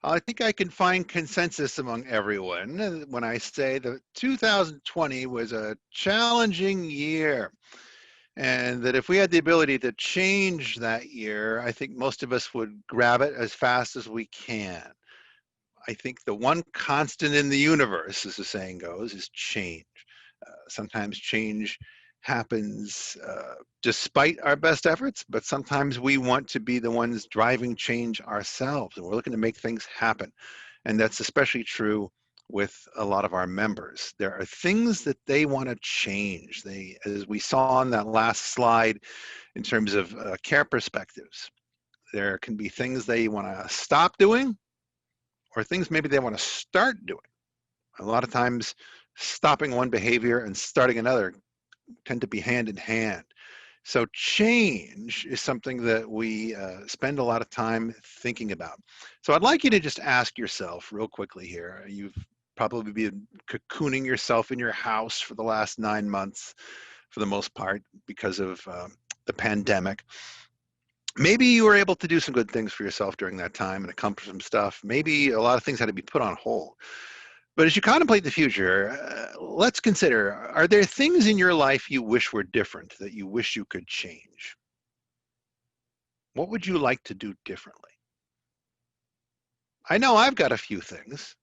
I think I can find consensus among everyone when I say that 2020 was a challenging year, and that if we had the ability to change that year, I think most of us would grab it as fast as we can. I think the one constant in the universe, as the saying goes, is change. Sometimes change happens despite our best efforts, but sometimes we want to be the ones driving change ourselves, and we're looking to make things happen. And that's especially true with a lot of our members. There are things that they want to change. They, as we saw on that last slide, in terms of care perspectives, there can be things they want to stop doing, or things maybe they want to start doing. A lot of times, stopping one behavior and starting another tend to be hand in hand. So change is something that we spend a lot of time thinking about. So I'd like you to just ask yourself real quickly here. You've probably been cocooning yourself in your house for the last 9 months, for the most part, because of the pandemic. Maybe you were able to do some good things for yourself during that time and accomplish some stuff. Maybe a lot of things had to be put on hold. But as you contemplate the future, let's consider, are there things in your life you wish were different, that you wish you could change? What would you like to do differently? I know I've got a few things.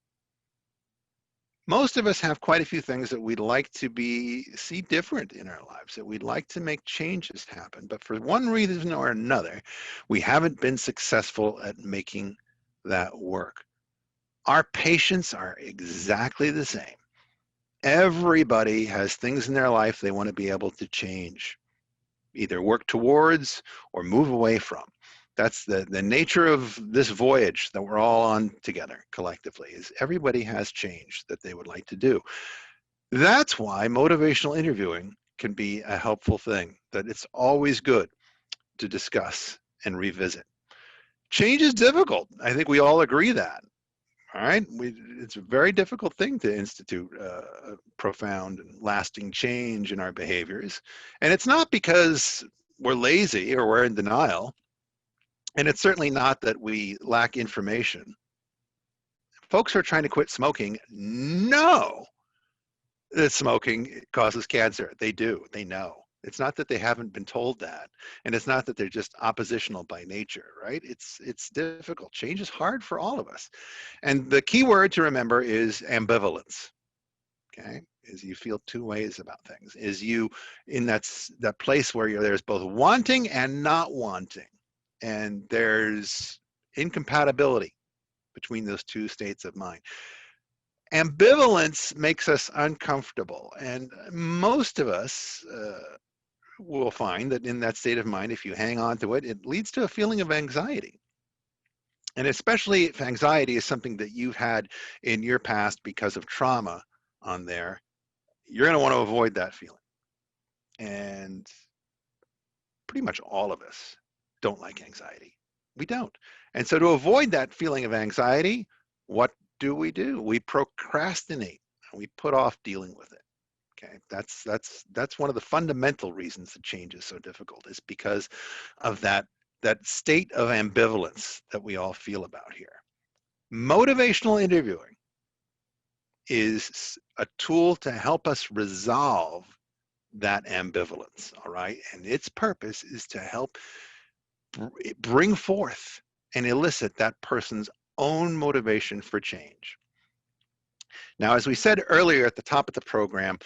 Most of us have quite a few things that we'd like to see different in our lives, that we'd like to make changes happen. But for one reason or another, we haven't been successful at making that work. Our patients are exactly the same. Everybody has things in their life they want to be able to change, either work towards or move away from. That's the nature of this voyage that we're all on together collectively, is everybody has change that they would like to do. That's why motivational interviewing can be a helpful thing, that it's always good to discuss and revisit. Change is difficult. I think we all agree that. All right, it's a very difficult thing to institute a profound and lasting change in our behaviors. And it's not because we're lazy or we're in denial. And it's certainly not that we lack information. Folks who are trying to quit smoking know that smoking causes cancer. They do, they know. It's not that they haven't been told that. And it's not that they're just oppositional by nature, right? It's difficult. Change is hard for all of us. And the key word to remember is ambivalence. Okay, is you feel two ways about things. Is you in that place where there's both wanting and not wanting, and there's incompatibility between those two states of mind. Ambivalence makes us uncomfortable, and most of us will find that in that state of mind, if you hang on to it, it leads to a feeling of anxiety. And especially if anxiety is something that you've had in your past because of trauma on there, you're going to want to avoid that feeling. And pretty much all of us don't like anxiety. We don't. And so to avoid that feeling of anxiety, what do? We procrastinate. We put off dealing with it. Okay, that's one of the fundamental reasons that change is so difficult, is because of that state of ambivalence that we all feel about here. Motivational interviewing is a tool to help us resolve that ambivalence, all right? And its purpose is to help bring forth and elicit that person's own motivation for change. Now, as we said earlier at the top of the program,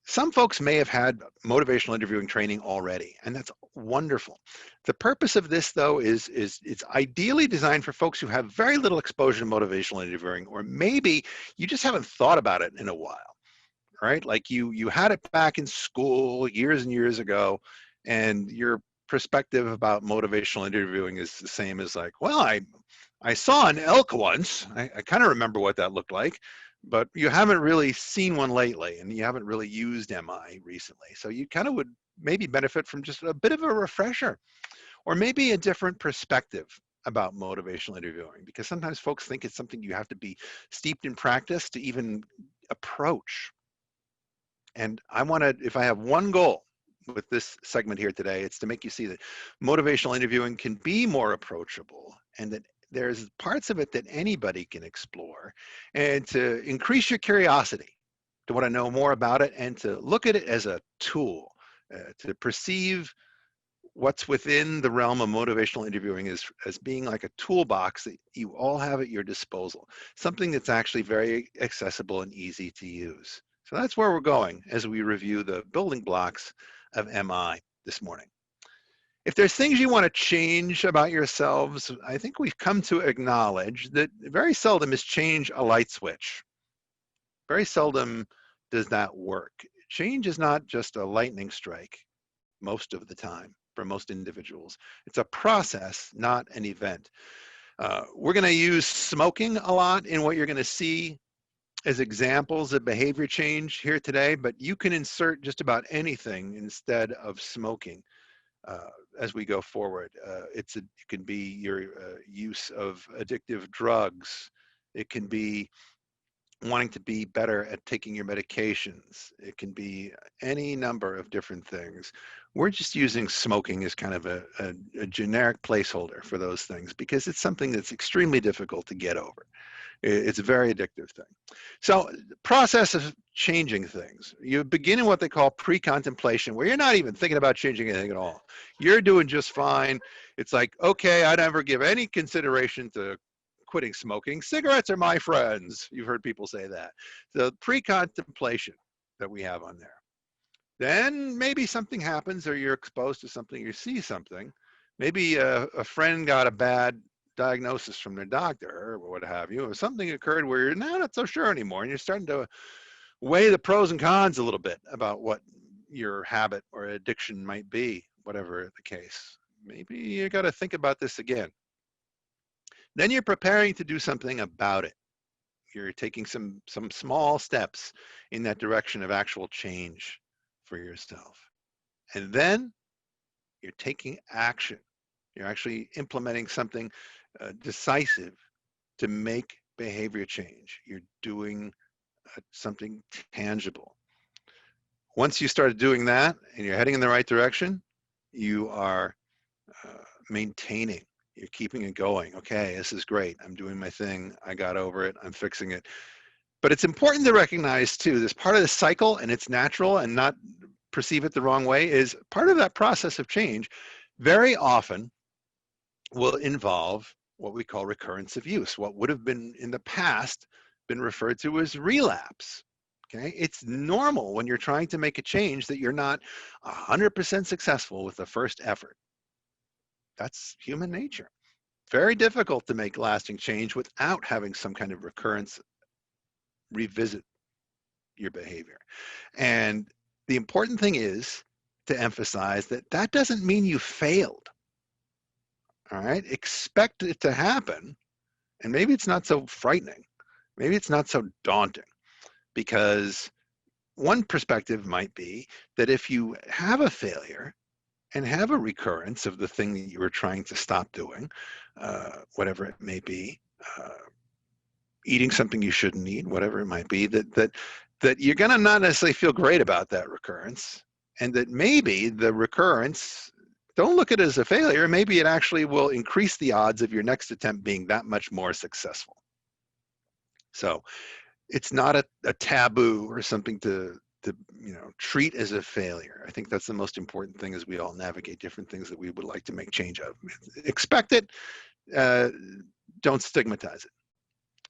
some folks may have had motivational interviewing training already, and that's wonderful. The purpose of this, though, is it's ideally designed for folks who have very little exposure to motivational interviewing, or maybe you just haven't thought about it in a while, right? Like you had it back in school years and years ago, and your perspective about motivational interviewing is the same as like, well, I saw an elk once. I kind of remember what that looked like. But you haven't really seen one lately, and you haven't really used MI recently. So you kind of would maybe benefit from just a bit of a refresher, or maybe a different perspective about motivational interviewing, because sometimes folks think it's something you have to be steeped in practice to even approach. And I want to, if I have one goal with this segment here today, it's to make you see that motivational interviewing can be more approachable, and that There's parts of it that anybody can explore, and to increase your curiosity, to want to know more about it, and to look at it as a tool, to perceive what's within the realm of motivational interviewing as being like a toolbox that you all have at your disposal, something that's actually very accessible and easy to use. So that's where we're going as we review the building blocks of MI this morning. If there's things you want to change about yourselves, I think we've come to acknowledge that very seldom is change a light switch. Very seldom does that work. Change is not just a lightning strike most of the time for most individuals. It's a process, not an event. We're going to use smoking a lot in what you're going to see as examples of behavior change here today, but you can insert just about anything instead of smoking as we go forward. It can be your use of addictive drugs. It can be wanting to be better at taking your medications. It can be any number of different things. We're just using smoking as kind of a generic placeholder for those things because it's something that's extremely difficult to get over. It's a very addictive thing. So the process of changing things, you begin in what they call pre-contemplation, where you're not even thinking about changing anything at all. You're doing just fine. It's like, okay, I never give any consideration to quitting smoking. Cigarettes are my friends. You've heard people say that. The pre-contemplation that we have on there. Then maybe something happens, or you're exposed to something, you see something. Maybe a friend got a bad diagnosis from their doctor or what have you, or something occurred where you're now not so sure anymore, and you're starting to weigh the pros and cons a little bit about what your habit or addiction might be, whatever the case. Maybe you got to think about this again. Then you're preparing to do something about it. You're taking some small steps in that direction of actual change for yourself. And then you're taking action. You're actually implementing something decisive to make behavior change. You're doing something tangible. Once you start doing that and you're heading in the right direction, you are maintaining. You're keeping it going. Okay, this is great. I'm doing my thing. I got over it. I'm fixing it. But it's important to recognize too, this part of the cycle, and it's natural, and not perceive it the wrong way, is part of that process of change very often will involve what we call recurrence of use, what would have been in the past been referred to as relapse. Okay, it's normal when you're trying to make a change that you're not 100% successful with the first effort. That's human nature. Very difficult to make lasting change without having some kind of recurrence, revisit your behavior. And the important thing is to emphasize that that doesn't mean you failed. All right, expect it to happen, and maybe it's not so frightening. Maybe it's not so daunting, because one perspective might be that if you have a failure and have a recurrence of the thing that you were trying to stop doing, whatever it may be, eating something you shouldn't eat, whatever it might be, that you're going to not necessarily feel great about that recurrence, and that maybe the recurrence, don't look at it as a failure. Maybe it actually will increase the odds of your next attempt being that much more successful. So it's not a taboo or something to treat as a failure. I think that's the most important thing as we all navigate different things that we would like to make change of. Expect it, don't stigmatize it.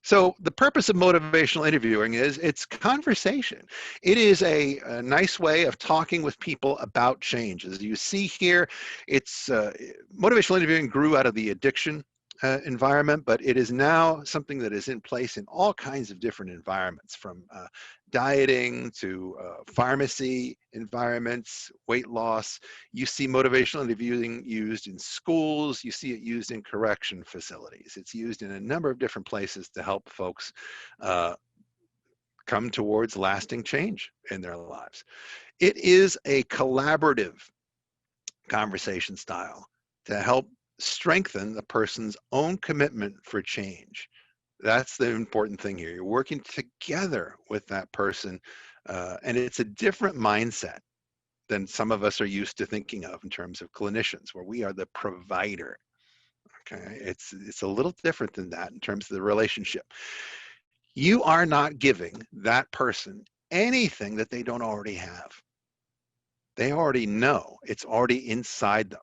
So the purpose of motivational interviewing is it's conversation. It is a nice way of talking with people about change. As you see here, it's motivational interviewing grew out of the addiction environment, but it is now something that is in place in all kinds of different environments, from dieting to pharmacy environments, weight loss. You see motivational interviewing used in schools. You see it used in correction facilities. It's used in a number of different places to help folks come towards lasting change in their lives. It is a collaborative conversation style to help strengthen the person's own commitment for change. That's the important thing here. You're working together with that person, and it's a different mindset than some of us are used to thinking of in terms of clinicians, where we are the provider. Okay, it's a little different than that in terms of the relationship. You are not giving that person anything that they don't already have. They already know. It's already inside them.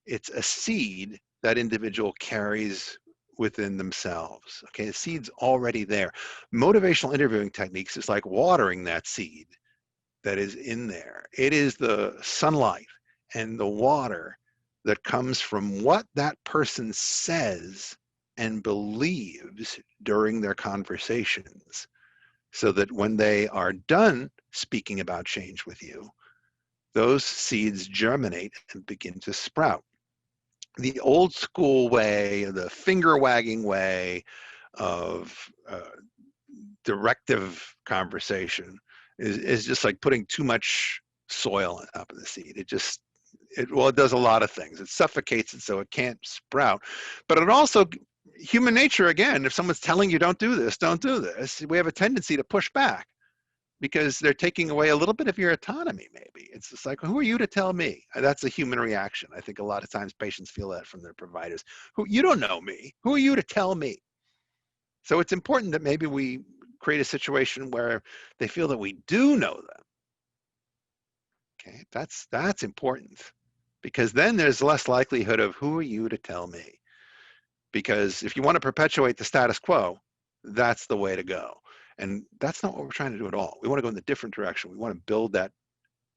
It's a seed that individual carries within themselves. Okay, the seed's already there. Motivational interviewing techniques is like watering that seed that is in there. It is the sunlight and the water that comes from what that person says and believes during their conversations, so that when they are done speaking about change with you, those seeds germinate and begin to sprout. The old school way, the finger wagging way of directive conversation is just like putting too much soil on top of the seed. It does a lot of things. It suffocates it so it can't sprout. But it also, human nature, again, if someone's telling you don't do this, we have a tendency to push back because they're taking away a little bit of your autonomy, maybe. It's just like, who are you to tell me? That's a human reaction. I think a lot of times patients feel that from their providers. You don't know me. Who are you to tell me? So it's important that maybe we create a situation where they feel that we do know them. Okay, that's important, because then there's less likelihood of who are you to tell me? Because if you want to perpetuate the status quo, that's the way to go. And that's not what we're trying to do at all. We want to go in the different direction. We want to build that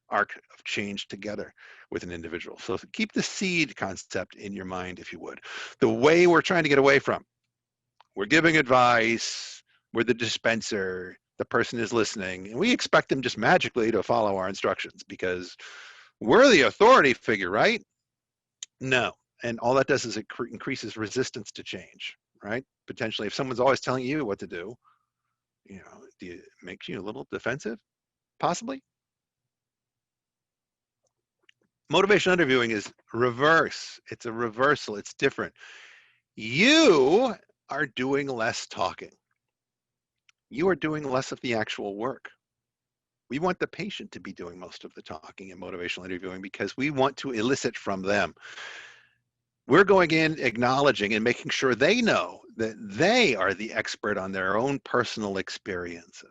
arc of change together with an individual. So keep the seed concept in your mind, if you would. The way we're trying to get away from, we're giving advice, we're the dispenser, the person is listening, and we expect them just magically to follow our instructions because we're the authority figure, right? No. And all that does is it increases resistance to change, right? Potentially, if someone's always telling you what to do, it makes you a little defensive, possibly. Motivational interviewing is reverse. It's a reversal. It's different. You are doing less talking. You are doing less of the actual work. We want the patient to be doing most of the talking in motivational interviewing because we want to elicit from them. We're going in, acknowledging and making sure they know that they are the expert on their own personal experiences,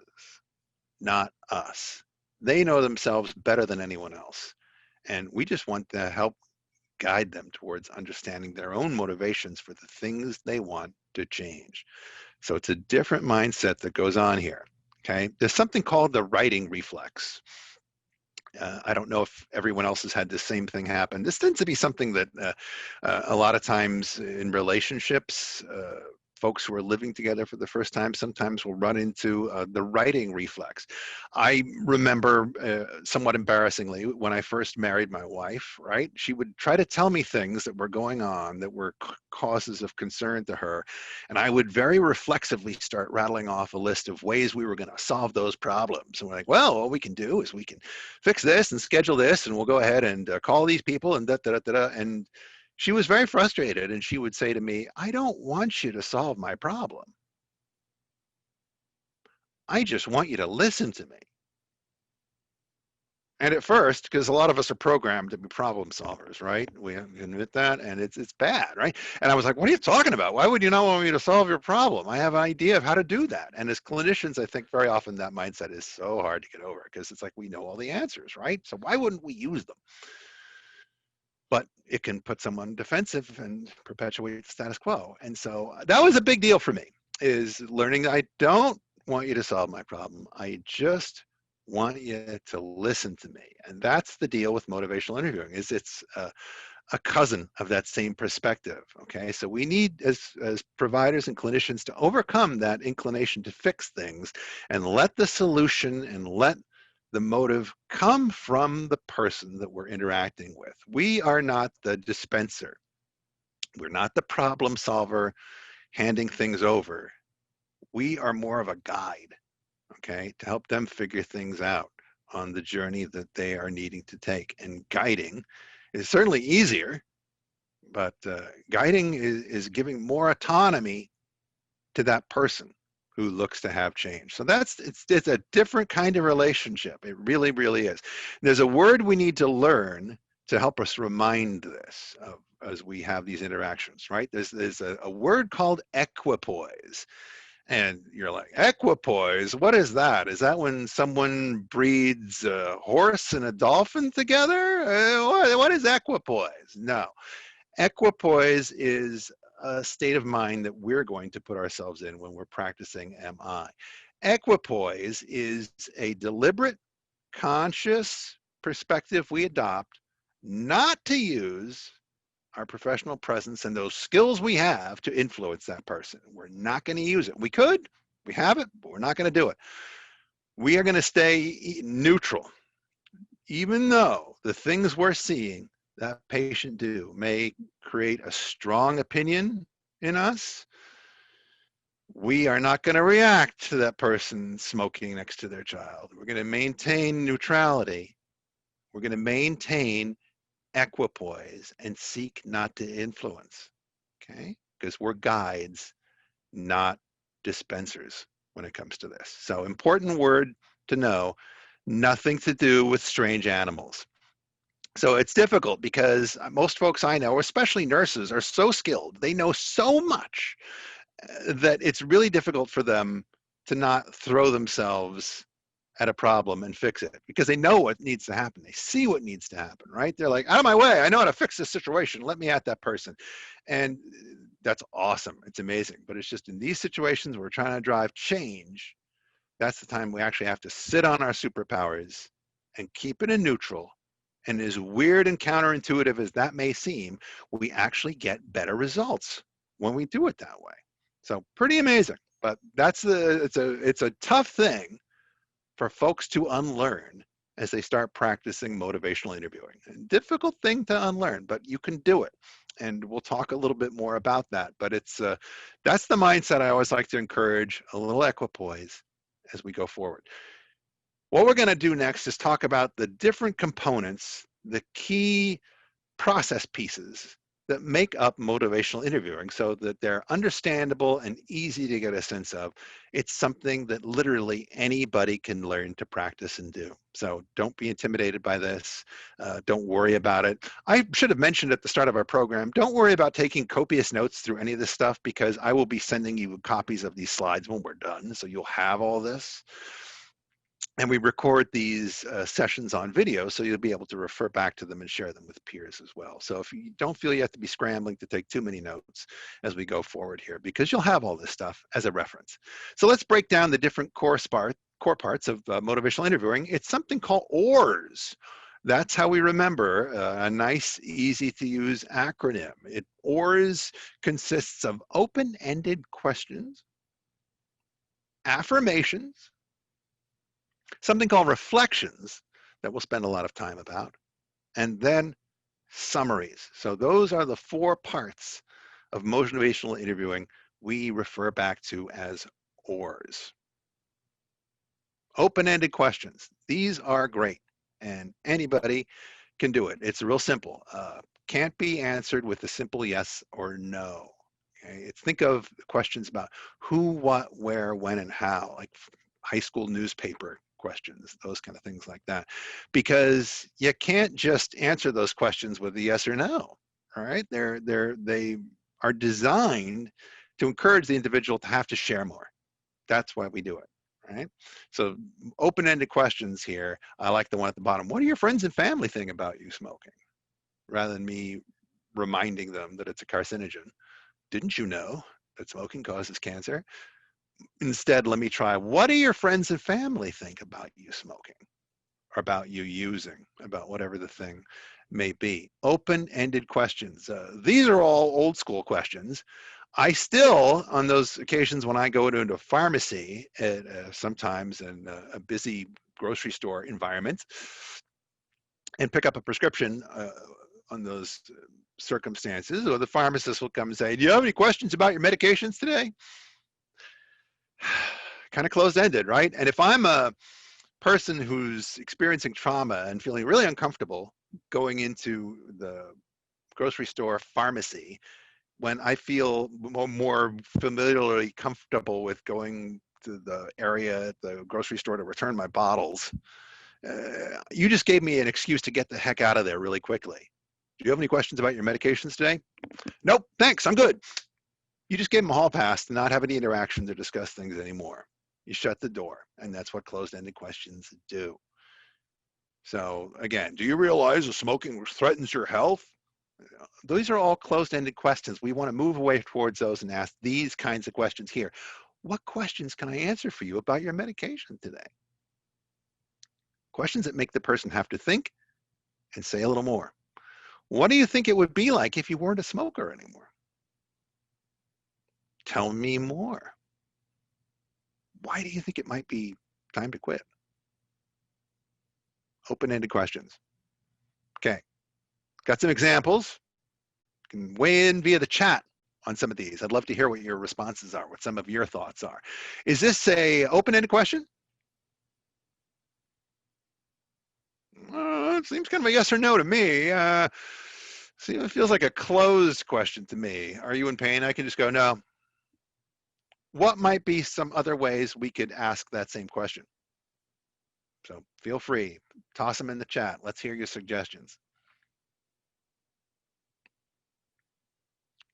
not us. They know themselves better than anyone else. And we just want to help guide them towards understanding their own motivations for the things they want to change. So it's a different mindset that goes on here. Okay, there's something called the writing reflex. I don't know if everyone else has had the same thing happen. This tends to be something that a lot of times in relationships, folks who are living together for the first time sometimes will run into the writing reflex. I remember somewhat embarrassingly when I first married my wife, right? She would try to tell me things that were going on that were causes of concern to her. And I would very reflexively start rattling off a list of ways we were going to solve those problems. And we're like, well, what we can do is we can fix this and schedule this, and we'll go ahead and call these people and da-da-da-da-da. And she was very frustrated, and she would say to me, I don't want you to solve my problem. I just want you to listen to me. And at first, because a lot of us are programmed to be problem solvers, right? We admit that, and it's bad, right? And I was like, what are you talking about? Why would you not want me to solve your problem? I have an idea of how to do that. And as clinicians, I think very often that mindset is so hard to get over because it's like we know all the answers, right? So why wouldn't we use them? But it can put someone defensive and perpetuate the status quo. And so that was a big deal for me, is learning I don't want you to solve my problem. I just want you to listen to me. And that's the deal with motivational interviewing, is it's a cousin of that same perspective. Okay, so we need as providers and clinicians to overcome that inclination to fix things and let the solution and let the motive come from the person that we're interacting with. We are not the dispenser. We're not the problem solver handing things over. We are more of a guide, okay, to help them figure things out on the journey that they are needing to take. And guiding is certainly easier, but guiding is giving more autonomy to that person who looks to have change. So it's a different kind of relationship. It really, really is. There's a word we need to learn to help us remind this as we have these interactions, right? There's a word called equipoise. And you're like, equipoise, what is that? Is that when someone breeds a horse and a dolphin together? What is equipoise? No. Equipoise is a state of mind that we're going to put ourselves in when we're practicing MI. Equipoise is a deliberate, conscious perspective we adopt not to use our professional presence and those skills we have to influence that person. We're not going to use it. We could, we have it, but we're not going to do it. We are going to stay neutral, even though the things we're seeing that patient do may create a strong opinion in us. We are not going to react to that person smoking next to their child. We're going to maintain neutrality. We're going to maintain equipoise and seek not to influence, okay? Because we're guides, not dispensers when it comes to this. So important word to know, nothing to do with strange animals. So it's difficult because most folks I know, especially nurses, are so skilled. They know so much that it's really difficult for them to not throw themselves at a problem and fix it because they know what needs to happen. They see what needs to happen, right? They're like, out of my way, I know how to fix this situation. Let me at that person. And that's awesome. It's amazing. But it's just in these situations where we're trying to drive change, that's the time we actually have to sit on our superpowers and keep it in neutral. And as weird and counterintuitive as that may seem, we actually get better results when we do it that way. So pretty amazing. But that's it's a tough thing for folks to unlearn as they start practicing motivational interviewing. A difficult thing to unlearn, but you can do it. And we'll talk a little bit more about that. But it's that's the mindset I always like to encourage, a little equipoise as we go forward. What we're going to do next is talk about the different components, the key process pieces that make up motivational interviewing so that they're understandable and easy to get a sense of. It's something that literally anybody can learn to practice and do. So don't be intimidated by this. Don't worry about it. I should have mentioned at the start of our program, don't worry about taking copious notes through any of this stuff because I will be sending you copies of these slides when we're done. So you'll have all this. And we record these sessions on video, so you'll be able to refer back to them and share them with peers as well. So if you don't feel you have to be scrambling to take too many notes as we go forward here, because you'll have all this stuff as a reference. So let's break down the different core parts of motivational interviewing. It's something called OARS. That's how we remember a nice, easy to use acronym. OARS consists of open-ended questions, affirmations, something called reflections that we'll spend a lot of time about, and then summaries. So those are the 4 parts of motivational interviewing we refer back to as OARS. Open-ended questions. These are great, and anybody can do it. It's real simple. Can't be answered with a simple yes or no. Okay? Think of questions about who, what, where, when, and how, like high school newspaper questions, those kind of things like that, because you can't just answer those questions with a yes or no. All right, they are designed to encourage the individual to have to share more. That's why we do it. Right. So open-ended questions here. I like the one at the bottom. What do your friends and family think about you smoking? Rather than me reminding them that it's a carcinogen. Didn't you know that smoking causes cancer? Instead, let me try, what do your friends and family think about you smoking? Or about you using, about whatever the thing may be. Open-ended questions. These are all old school questions. I still, on those occasions when I go into a pharmacy, sometimes in a busy grocery store environment, and pick up a prescription on those circumstances, or the pharmacist will come and say, do you have any questions about your medications today? Kind of closed-ended, right? And if I'm a person who's experiencing trauma and feeling really uncomfortable going into the grocery store pharmacy, when I feel more familiarly comfortable with going to the area at the grocery store to return my bottles You just gave me an excuse to get the heck out of there really quickly. Do you have any questions about your medications today? Nope, thanks, I'm good. You just gave them a hall pass to not have any interaction to discuss things anymore. You shut the door, and that's what closed-ended questions do. So again, do you realize that smoking threatens your health? These are all closed-ended questions. We want to move away towards those and ask these kinds of questions here. What questions can I answer for you about your medication today? Questions that make the person have to think and say a little more. What do you think it would be like if you weren't a smoker anymore? Tell me more. Why do you think it might be time to quit? Open-ended questions. Okay, got some examples. You can weigh in via the chat on some of these. I'd love to hear what your responses are, what some of your thoughts are. Is this a open-ended question? It seems kind of a yes or no to me. See, it feels like a closed question to me. Are you in pain? I can just go, no. What might be some other ways we could ask that same question? So feel free, toss them in the chat. Let's hear your suggestions.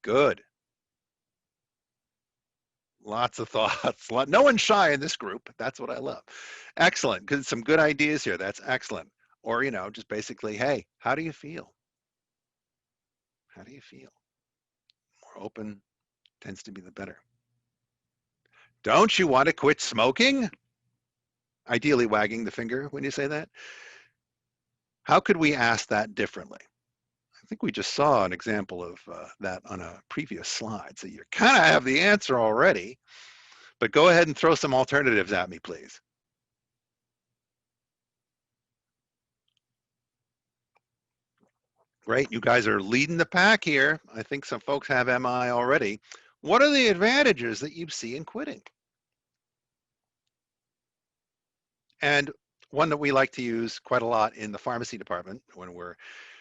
Good. Lots of thoughts. No one's shy in this group. That's what I love. Excellent. Good. Some good ideas here. That's excellent. Or, just basically, hey, how do you feel? How do you feel? More open tends to be the better. Don't you want to quit smoking? Ideally wagging the finger when you say that. How could we ask that differently? I think we just saw an example of that on a previous slide. So you kind of have the answer already, but go ahead and throw some alternatives at me, please. Great, you guys are leading the pack here. I think some folks have MI already. What are the advantages that you see in quitting? And one that we like to use quite a lot in the pharmacy department when we're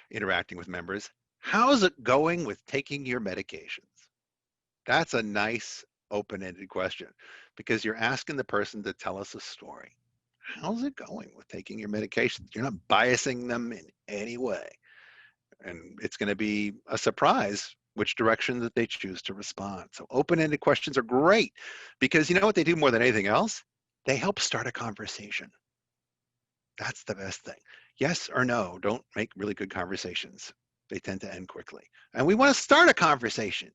interacting with members, how's it going with taking your medications? That's a nice open-ended question because you're asking the person to tell us a story. How's it going with taking your medications? You're not biasing them in any way. And it's going to be a surprise which direction that they choose to respond. So open-ended questions are great because you know what they do more than anything else? They help start a conversation. That's the best thing. Yes or no don't make really good conversations. They tend to end quickly. And we want to start a conversation.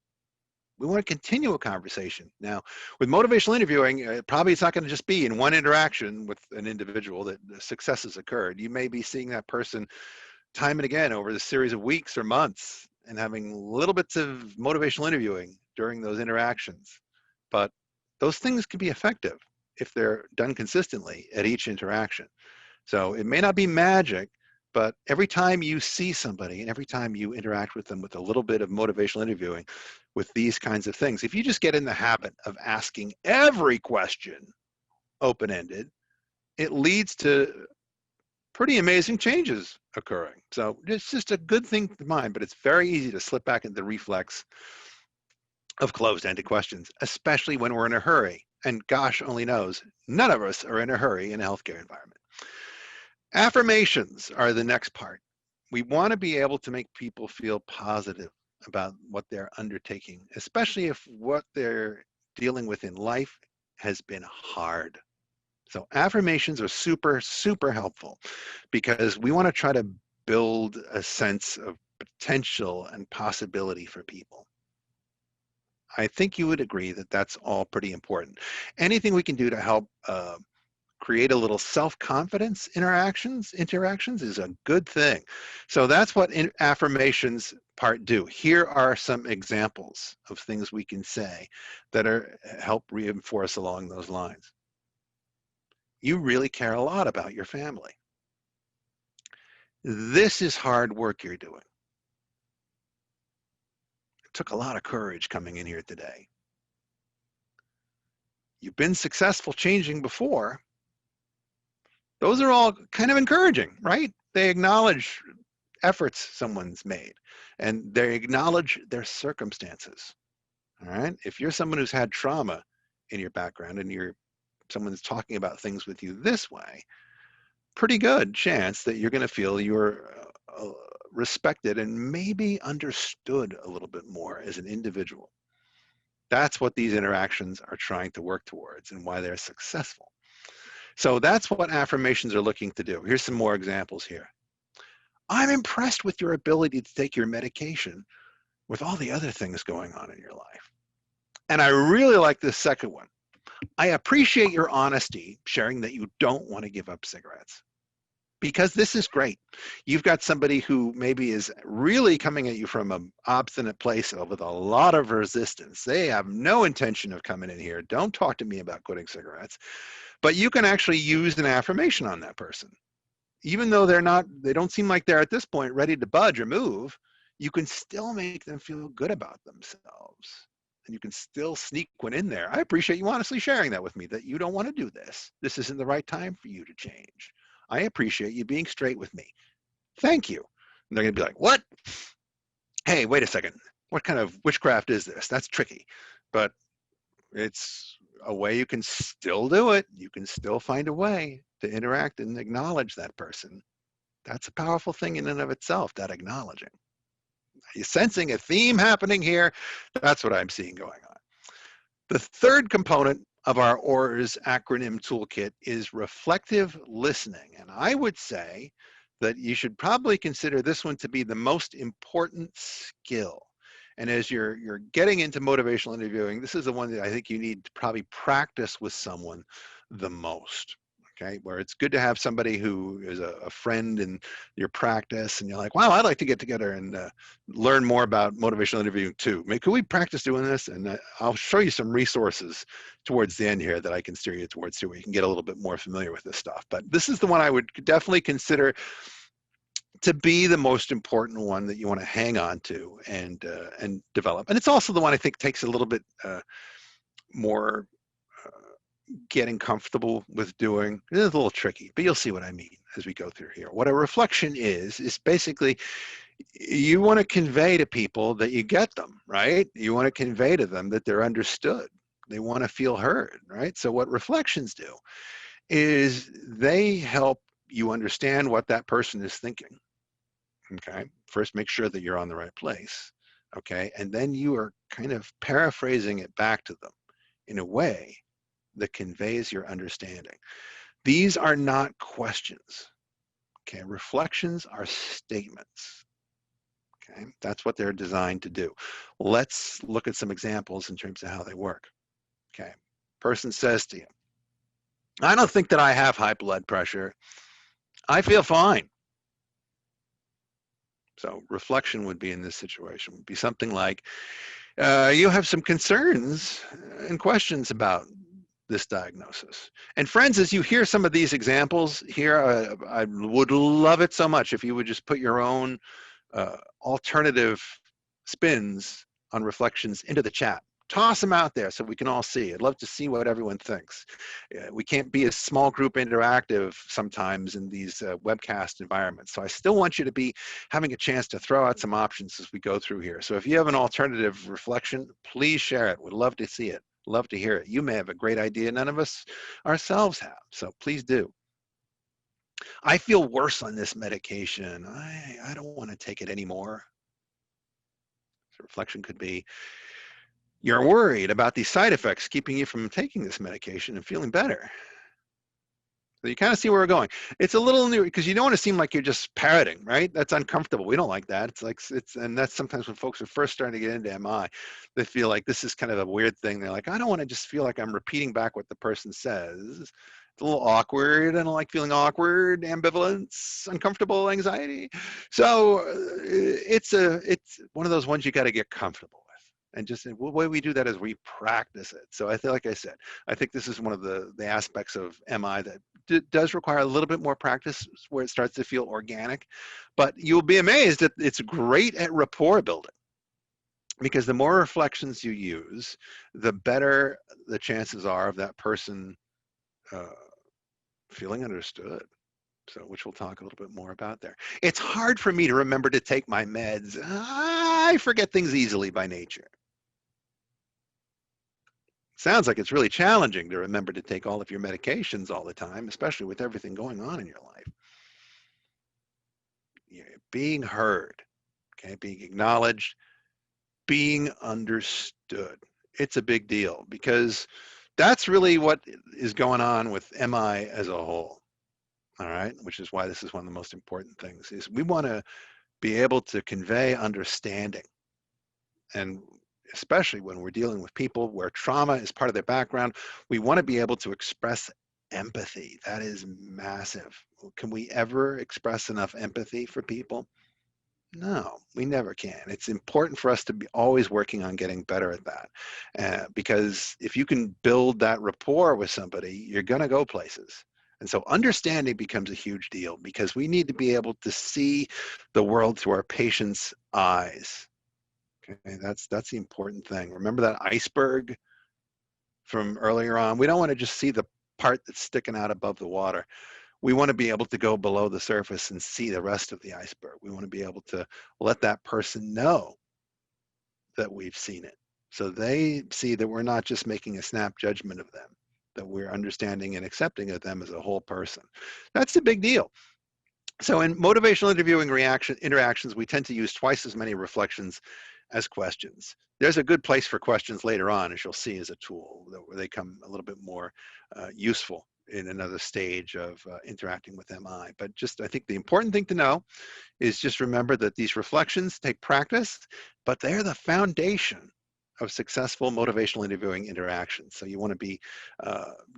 We want to continue a conversation. Now, with motivational interviewing, probably it's not going to just be in one interaction with an individual that the success has occurred. You may be seeing that person time and again over the series of weeks or months and having little bits of motivational interviewing during those interactions. But those things can be effective if they're done consistently at each interaction. So it may not be magic, but every time you see somebody and every time you interact with them with a little bit of motivational interviewing with these kinds of things, if you just get in the habit of asking every question open-ended, it leads to pretty amazing changes occurring. So it's just a good thing to mind, but it's very easy to slip back into the reflex of closed-ended questions, especially when we're in a hurry. And gosh only knows, none of us are in a hurry in a healthcare environment. Affirmations are the next part. We want to be able to make people feel positive about what they're undertaking, especially if what they're dealing with in life has been hard. So affirmations are super, super helpful because we want to try to build a sense of potential and possibility for people. I think you would agree that that's all pretty important. Anything we can do to help create a little self-confidence interactions is a good thing. So that's what affirmations part do. Here are some examples of things we can say that help reinforce along those lines. You really care a lot about your family. This is hard work you're doing. It took a lot of courage coming in here today. You've been successful changing before. Those are all kind of encouraging, right? They acknowledge efforts someone's made and they acknowledge their circumstances. All right. If you're someone who's had trauma in your background and someone's talking about things with you this way, pretty good chance that you're going to feel you're respected and maybe understood a little bit more as an individual. That's what these interactions are trying to work towards and why they're successful. So that's what affirmations are looking to do. Here's some more examples here. I'm impressed with your ability to take your medication with all the other things going on in your life. And I really like this second one. I appreciate your honesty sharing that you don't want to give up cigarettes. Because this is great. You've got somebody who maybe is really coming at you from an obstinate place with a lot of resistance. They have no intention of coming in here. Don't talk to me about quitting cigarettes. But you can actually use an affirmation on that person. Even though they don't seem like they're at this point ready to budge or move, you can still make them feel good about themselves. And you can still sneak one in there. I appreciate you honestly sharing that with me, that you don't want to do this. This isn't the right time for you to change. I appreciate you being straight with me. Thank you. And they're going to be like, what? Hey, wait a second. What kind of witchcraft is this? That's tricky. But it's a way you can still do it. You can still find a way to interact and acknowledge that person. That's a powerful thing in and of itself, that acknowledging. Are you sensing a theme happening here? That's what I'm seeing going on. The third component of our OARS acronym toolkit is reflective listening. And I would say that you should probably consider this one to be the most important skill. And as you're getting into motivational interviewing, this is the one that I think you need to probably practice with someone the most. Okay, where it's good to have somebody who is a friend in your practice, and you're like, wow, I'd like to get together and learn more about motivational interviewing too. Could we practice doing this? And I'll show you some resources towards the end here that I can steer you towards too, where you can get a little bit more familiar with this stuff. But this is the one I would definitely consider to be the most important one that you want to hang on to and develop. And it's also the one I think takes a little bit more getting comfortable with doing. It's a little tricky, but you'll see what I mean as we go through here. What a reflection is basically you want to convey to people that you get them, right? You want to convey to them that they're understood. They want to feel heard, right? So what reflections do is they help you understand what that person is thinking. Okay, first make sure that you're on the right place. Okay, and then you are kind of paraphrasing it back to them in a way that conveys your understanding. These are not questions. Okay, reflections are statements. Okay, that's what they're designed to do. Let's look at some examples in terms of how they work. Okay, person says to you, I don't think that I have high blood pressure. I feel fine. So reflection would be in this situation, would be something like, you have some concerns and questions about this diagnosis. And friends, as you hear some of these examples here, I would love it so much if you would just put your own alternative spins on reflections into the chat. Toss them out there so we can all see. I'd love to see what everyone thinks. We can't be a small group interactive sometimes in these webcast environments. So I still want you to be having a chance to throw out some options as we go through here. So if you have an alternative reflection, please share it. We'd love to see it. Love to hear it. You may have a great idea none of us ourselves have. So please do. I feel worse on this medication. I don't want to take it anymore. So reflection could be, you're worried about these side effects keeping you from taking this medication and feeling better. So you kind of see where we're going. It's a little new because you don't want to seem like you're just parroting, right? That's uncomfortable. We don't like that. And that's sometimes when folks are first starting to get into MI, they feel like this is kind of a weird thing. They're like, I don't want to just feel like I'm repeating back what the person says. It's a little awkward. I don't like feeling awkward, ambivalence, uncomfortable, anxiety. So it's one of those ones you got to get comfortable with. And just the way we do that is we practice it. So I feel like I said, I think this is one of the aspects of MI that does require a little bit more practice where it starts to feel organic, but you'll be amazed that it's great at rapport building, because the more reflections you use, the better the chances are of that person feeling understood. So, which we'll talk a little bit more about there. It's hard for me to remember to take my meds. I forget things easily by nature. Sounds like it's really challenging to remember to take all of your medications all the time, especially with everything going on in your life. You're being heard, okay, being acknowledged, being understood. It's a big deal because that's really what is going on with MI as a whole. All right, which is why this is one of the most important things, is we want to be able to convey understanding. And especially when we're dealing with people where trauma is part of their background, we want to be able to express empathy. That is massive. Can we ever express enough empathy for people? No, we never can. It's important for us to be always working on getting better at that. Because if you can build that rapport with somebody, you're going to go places. And so understanding becomes a huge deal because we need to be able to see the world through our patient's eyes. Okay, that's the important thing. Remember that iceberg from earlier on? We don't want to just see the part that's sticking out above the water. We want to be able to go below the surface and see the rest of the iceberg. We want to be able to let that person know that we've seen it. So they see that we're not just making a snap judgment of them, that we're understanding and accepting of them as a whole person. That's a big deal. So in motivational interviewing interactions, we tend to use twice as many reflections as questions. There's a good place for questions later on, as you'll see, as a tool where they come a little bit more useful in another stage of interacting with MI. But just, I think the important thing to know is just remember that these reflections take practice, but they're the foundation of successful motivational interviewing interactions. So you want to be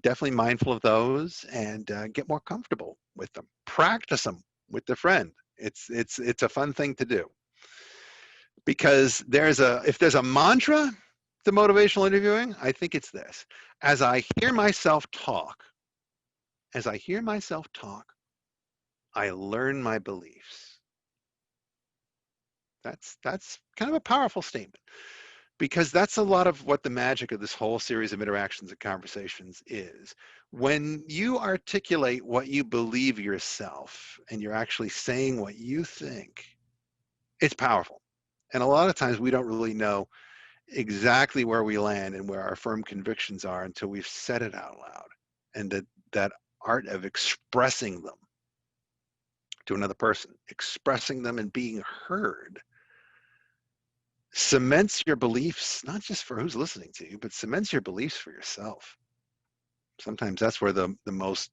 definitely mindful of those and get more comfortable with them. Practice them with a friend. It's a fun thing to do, because if there's a mantra to motivational interviewing, I think it's this: as I hear myself talk, I learn my beliefs. That's kind of a powerful statement, because that's a lot of what the magic of this whole series of interactions and conversations is. When you articulate what you believe yourself and you're actually saying what you think, it's powerful. And a lot of times we don't really know exactly where we land and where our firm convictions are until we've said it out loud. And that art of expressing them to another person, expressing them and being heard, cements your beliefs, not just for who's listening to you, but cements your beliefs for yourself. Sometimes that's where the most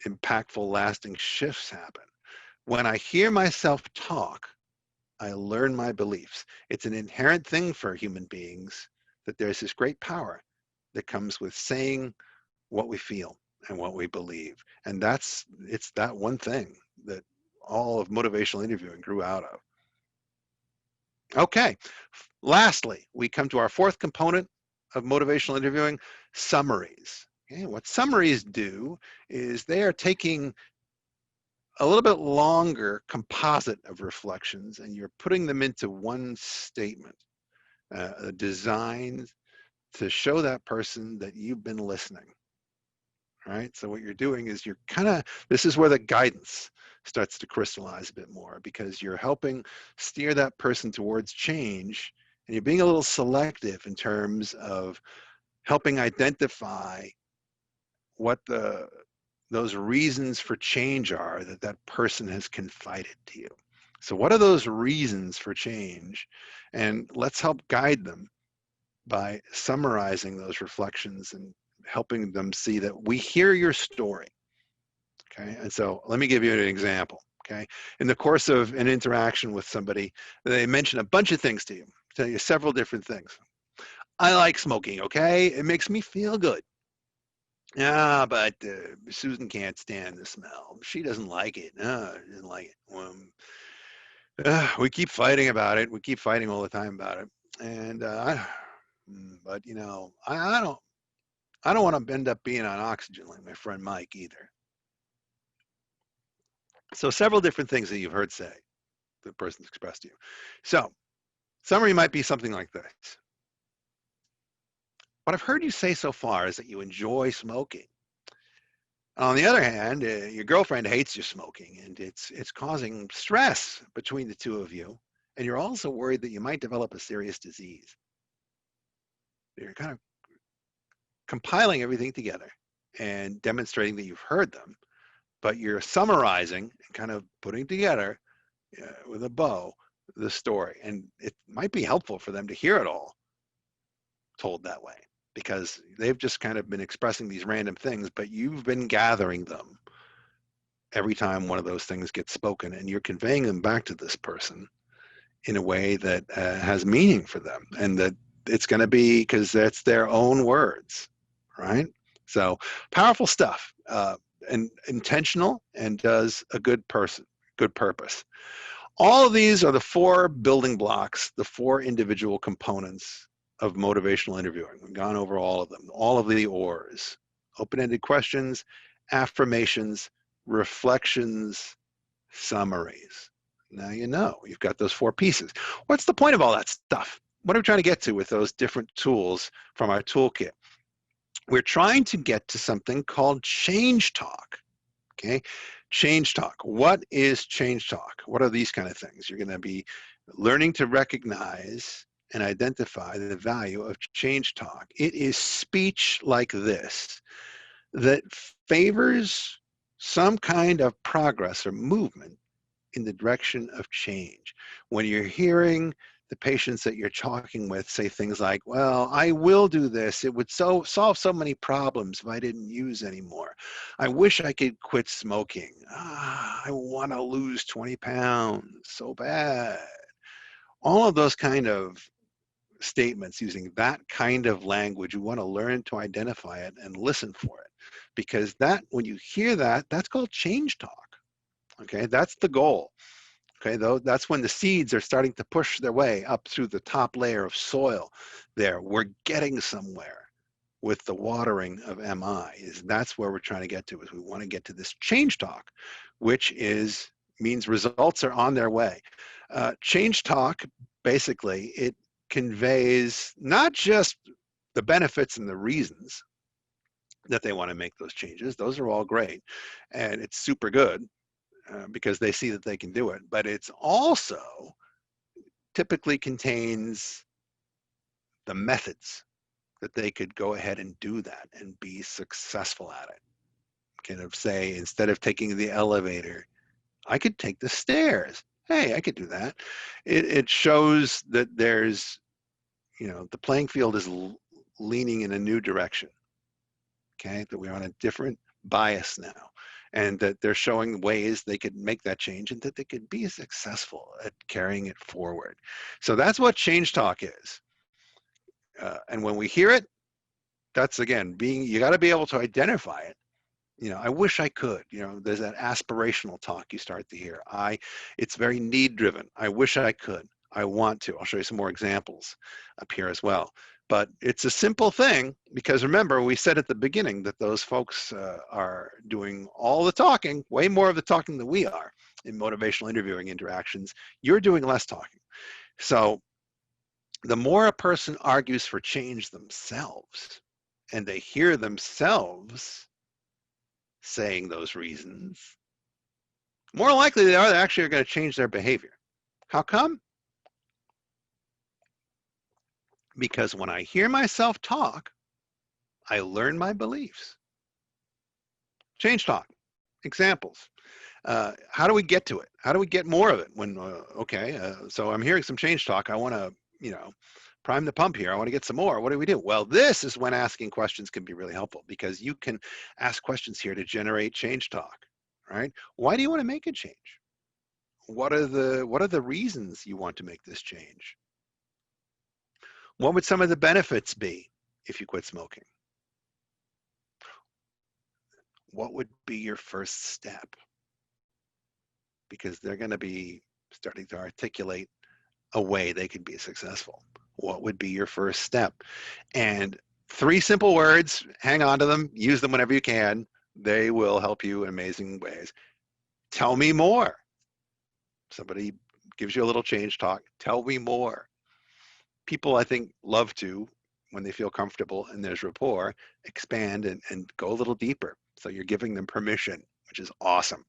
impactful, lasting shifts happen. When I hear myself talk, I learn my beliefs. It's an inherent thing for human beings that there's this great power that comes with saying what we feel and what we believe. And it's that one thing that all of motivational interviewing grew out of. Okay, lastly, we come to our fourth component of motivational interviewing: summaries. Okay, what summaries do is they are taking a little bit longer composite of reflections and you're putting them into one statement, designed to show that person that you've been listening. Right? So what you're doing is this is where the guidance starts to crystallize a bit more, because you're helping steer that person towards change, and you're being a little selective in terms of helping identify what those reasons for change are that person has confided to you. So what are those reasons for change? And let's help guide them by summarizing those reflections and helping them see that we hear your story. Okay, and so let me give you an example. Okay, in the course of an interaction with somebody, they mention a bunch of things to you, tell you several different things. I like smoking, okay? It makes me feel good. Yeah, but Susan can't stand the smell. She doesn't like it. No, she doesn't like it. We keep fighting about it. We keep fighting all the time about it. And but I don't want to end up being on oxygen like my friend Mike either. So several different things that you've heard say the person's expressed to you. So summary might be something like this: what I've heard you say so far is that you enjoy smoking. On the other hand, your girlfriend hates your smoking, and it's causing stress between the two of you, and you're also worried that you might develop a serious disease. You're kind of compiling everything together and demonstrating that you've heard them, but you're summarizing and kind of putting together with a bow the story. And it might be helpful for them to hear it all told that way, because they've just kind of been expressing these random things, but you've been gathering them every time one of those things gets spoken, and you're conveying them back to this person in a way that has meaning for them, and that it's going to be because that's their own words, right? So powerful stuff, and intentional, and does a good purpose. All of these are the 4 building blocks, the 4 individual components of motivational interviewing. We've gone over all of them, all of the OARS: open-ended questions, affirmations, reflections, summaries. Now you know, you've got those 4 pieces. What's the point of all that stuff? What are we trying to get to with those different tools from our toolkit? We're trying to get to something called change talk. Okay, change talk. What is change talk? What are these kind of things? You're going to be learning to recognize and identify the value of change talk. It is speech like this that favors some kind of progress or movement in the direction of change. When you're hearing the patients that you're talking with say things like, well, I will do this. It would solve so many problems if I didn't use anymore. I wish I could quit smoking. I want to lose 20 pounds so bad. All of those kind of statements using that kind of language, you want to learn to identify it and listen for it, because that, when you hear that, that's called change talk. Okay, that's the goal. Okay, though, that's when the seeds are starting to push their way up through the top layer of soil there. We're getting somewhere with the watering of MI. That's where we're trying to get to, is we want to get to this change talk, which means results are on their way. Change talk, basically, it conveys not just the benefits and the reasons that they want to make those changes. Those are all great, and it's super good. Because they see that they can do it, but it's also typically contains the methods that they could go ahead and do that and be successful at it. Kind of say, instead of taking the elevator, I could take the stairs. Hey, I could do that. It shows that there's, the playing field is leaning in a new direction. Okay, that we're on a different bias now, and that they're showing ways they could make that change and that they could be successful at carrying it forward. So that's what change talk is. And when we hear it, that's, again, you got to be able to identify it. I wish I could. There's that aspirational talk you start to hear. It's very need driven. I wish I could. I want to. I'll show you some more examples up here as well. But it's a simple thing, because remember, we said at the beginning that those folks are doing all the talking, way more of the talking than we are in motivational interviewing interactions. You're doing less talking. So the more a person argues for change themselves, and they hear themselves saying those reasons, more likely they actually are going to change their behavior. How come? Because when I hear myself talk, I learn my beliefs. Change talk. Examples. How do we get to it? How do we get more of it? So I'm hearing some change talk. I want to, prime the pump here. I want to get some more. What do we do? Well, this is when asking questions can be really helpful, because you can ask questions here to generate change talk, right? Why do you want to make a change? What are the reasons you want to make this change? What would some of the benefits be if you quit smoking? What would be your first step? Because they're going to be starting to articulate a way they could be successful. What would be your first step? And 3 simple words, hang on to them, use them whenever you can. They will help you in amazing ways. Tell me more. Somebody gives you a little change talk. Tell me more. People, I think, love to, when they feel comfortable and there's rapport, expand and go a little deeper. So you're giving them permission which is awesome.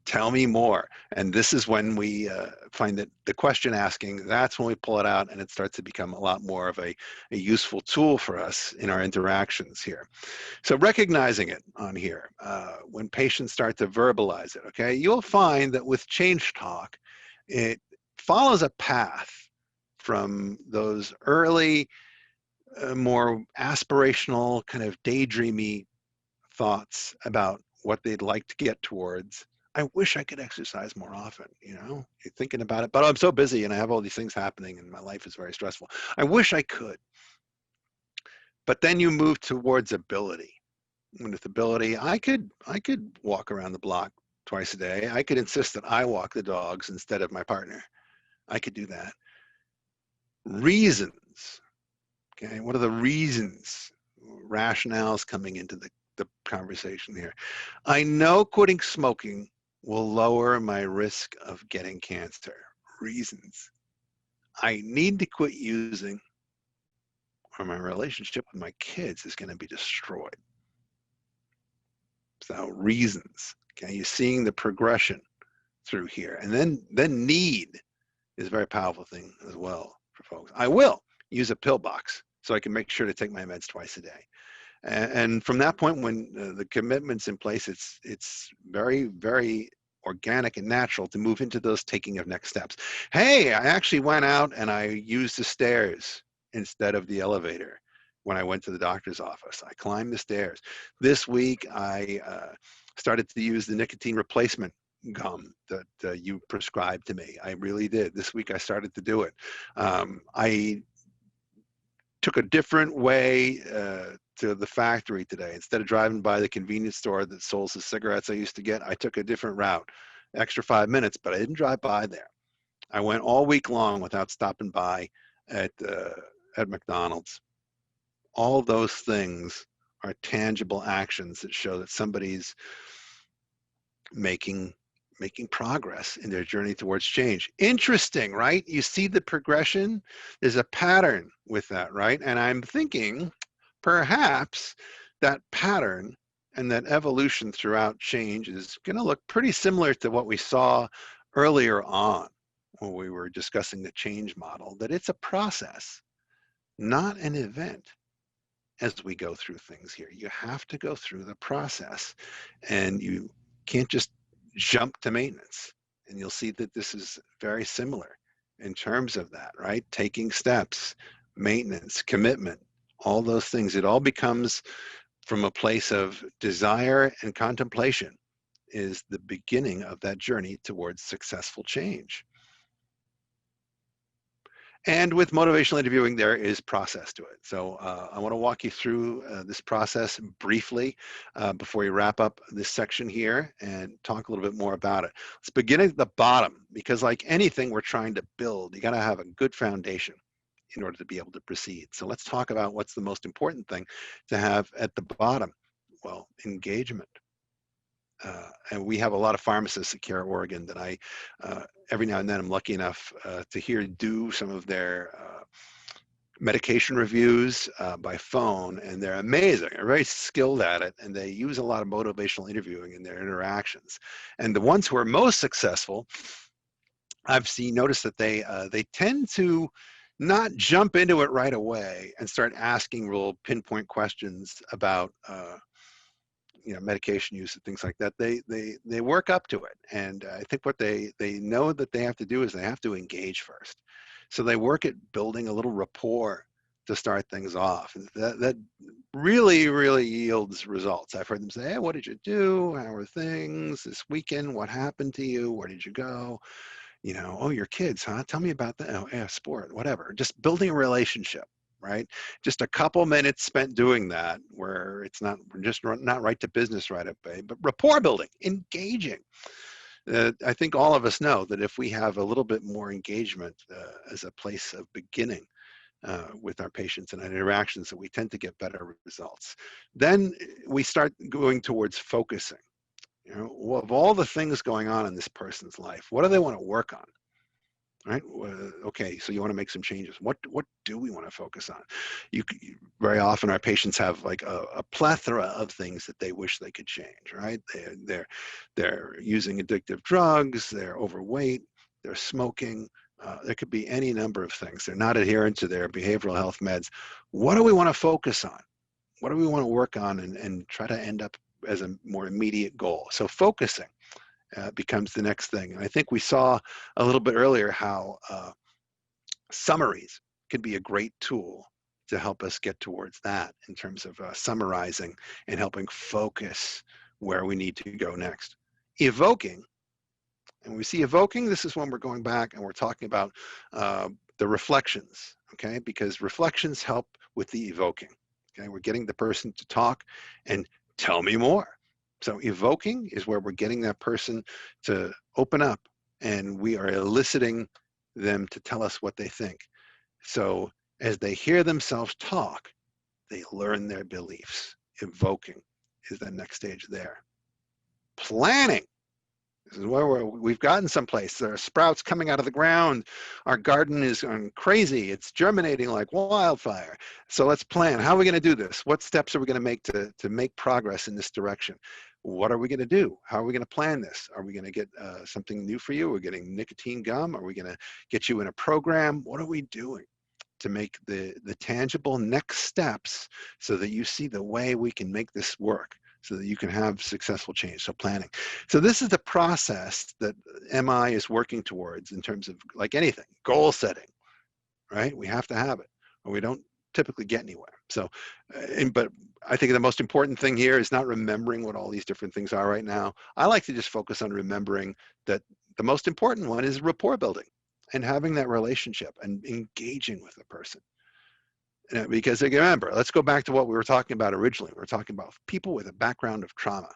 Tell me more. And this is when we find that the question asking, that's when we pull it out and it starts to become a lot more of a useful tool for us in our interactions here. So recognizing it on here, when patients start to verbalize it, okay, you'll find that with change talk, it follows a path from those early, more aspirational, kind of daydreamy thoughts about what they'd like to get towards. I wish I could exercise more often, you know, you're thinking about it, but I'm so busy and I have all these things happening and my life is very stressful. I wish I could. But then you move towards ability. And with ability, I could walk around the block twice a day. I could insist that I walk the dogs instead of my partner. I could do that. Reasons. Okay, what are the reasons, rationales coming into the conversation here? I know quitting smoking will lower my risk of getting cancer. Reasons. I need to quit using, or my relationship with my kids is going to be destroyed. So reasons. Okay, you're seeing the progression through here. And then need is a very powerful thing as well for folks. I will use a pill box so I can make sure to take my meds twice a day. And from that point, when the commitment's in place, it's very, very organic and natural to move into those taking of next steps. Hey, I actually went out and I used the stairs instead of the elevator when I went to the doctor's office. I climbed the stairs. This week, I started to use the nicotine replacement gum that you prescribed to me. I really did. This week, I started to do it. I took a different way to the factory today. Instead of driving by the convenience store that sells the cigarettes I used to get, I took a different route, extra 5 minutes, but I didn't drive by there. I went all week long without stopping by at McDonald's. All those things are tangible actions that show that somebody's making progress in their journey towards change. Interesting, right? You see the progression. There's a pattern with that, right? And I'm thinking perhaps that pattern and that evolution throughout change is going to look pretty similar to what we saw earlier on when we were discussing the change model, that it's a process, not an event. As we go through things here, you have to go through the process, and you can't just jump to maintenance. And you'll see that this is very similar in terms of that, right? Taking steps, maintenance, commitment, all those things. It all becomes from a place of desire and contemplation is the beginning of that journey towards successful change. And with motivational interviewing, there is process to it. So I want to walk you through this process briefly before we wrap up this section here and talk a little bit more about it. Let's begin at the bottom, because like anything we're trying to build, you got to have a good foundation in order to be able to proceed. So let's talk about what's the most important thing to have at the bottom. Well, engagement. And we have a lot of pharmacists at CareOregon that I, every now and then I'm lucky enough to hear do some of their medication reviews by phone, and they're amazing. They're very skilled at it, and they use a lot of motivational interviewing in their interactions. And the ones who are most successful, I've noticed that they tend to not jump into it right away and start asking real pinpoint questions about medication use and things like that. They work up to it, and I think what they know that they have to do is they have to engage first. So they work at building a little rapport to start things off. And that really yields results. I've heard them say, hey, what did you do? How are things this weekend? What happened to you? Where did you go? Oh, your kids, huh? Tell me about that. Oh, yeah, sport, whatever. Just building a relationship. Right? Just a couple minutes spent doing that, where it's not just not right to business right away, but rapport building, engaging. I think all of us know that if we have a little bit more engagement as a place of beginning with our patients and interactions, that we tend to get better results. Then we start going towards focusing. Of all the things going on in this person's life, what do they want to work on? Right? Okay, so you want to make some changes. What do we want to focus on? very often our patients have like a plethora of things that they wish they could change, right? They're using addictive drugs, they're overweight, they're smoking, there could be any number of things. They're not adherent to their behavioral health meds. What do we want to focus on? What do we want to work on and try to end up as a more immediate goal? So focusing becomes the next thing. And I think we saw a little bit earlier how summaries can be a great tool to help us get towards that in terms of summarizing and helping focus where we need to go next. Evoking, and when we see evoking, this is when we're going back and we're talking about the reflections, okay? Because reflections help with the evoking, okay? We're getting the person to talk and tell me more. So evoking is where we're getting that person to open up and we are eliciting them to tell us what they think. So as they hear themselves talk, they learn their beliefs. Evoking is the next stage there. Planning. This is where we've gotten someplace. There are sprouts coming out of the ground. Our garden is going crazy. It's germinating like wildfire. So let's plan. How are we going to do this? What steps are we going to make to make progress in this direction? What are we going to do? How are we going to plan this? Are we going to get something new for you? We're getting nicotine gum. Are we going to get you in a program? What are we doing to make the tangible next steps so that you see the way we can make this work, so that you can have successful change? So planning. So this is the process that MI is working towards in terms of, like anything, goal setting, right? We have to have it or we don't typically get anywhere. So, but I think the most important thing here is not remembering what all these different things are right now. I like to just focus on remembering that the most important one is rapport building and having that relationship and engaging with the person. Because remember, let's go back to what we were talking about originally. We were talking about people with a background of trauma.